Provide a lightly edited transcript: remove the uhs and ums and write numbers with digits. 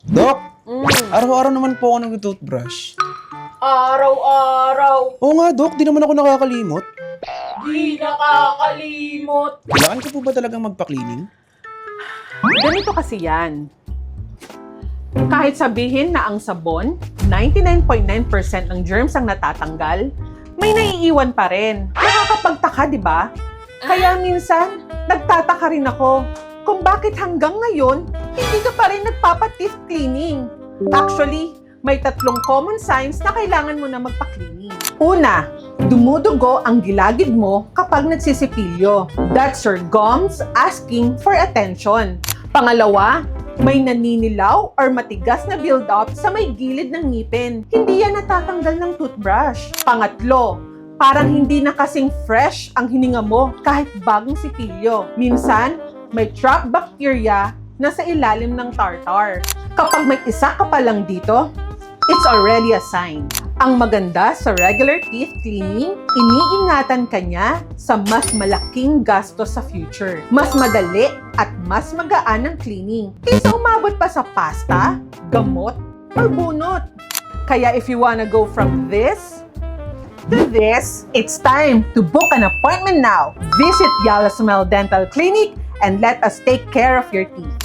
Dok, araw-araw naman po ako nag-toothbrush. Araw-araw, Oo nga, Dok, di naman ako nakakalimot. di nakakalimot. Kailangan ko po ba talagang magpa-cleaning? Ganito kasi yan. Kahit sabihin na ang sabon, 99.9% ng germs ang natatanggal, may naiiwan pa rin. Nakakapagtaka, di ba? Kaya minsan, nagtataka rin ako kung bakit hanggang ngayon, hindi ka pa rin nagpapa-teeth cleaning. Actually, may 3 common signs na kailangan mo na magpa-cleaning. Una, dumudugo ang gilagid mo kapag nagsisipilyo. That's your gums asking for attention. Pangalawa, may naninilaw or matigas na build-up sa may gilid ng ngipin. Hindi yan natatanggal ng toothbrush. Pangatlo, parang hindi na kasing fresh ang hininga mo kahit bagong sipilyo. Minsan, may trap bacteria na sa ilalim ng tartar. Kapag may isa ka pa lang dito, it's already a sign. Ang maganda sa regular teeth cleaning, iniingatan ka niya sa mas malaking gastos sa future. Mas madali at mas magaan ang cleaning kaysa umabot pa sa pasta, gamot, or bunot. Kaya if you wanna go from this to this, it's time to book an appointment now. Visit Yala Smile Dental Clinic and let us take care of your teeth.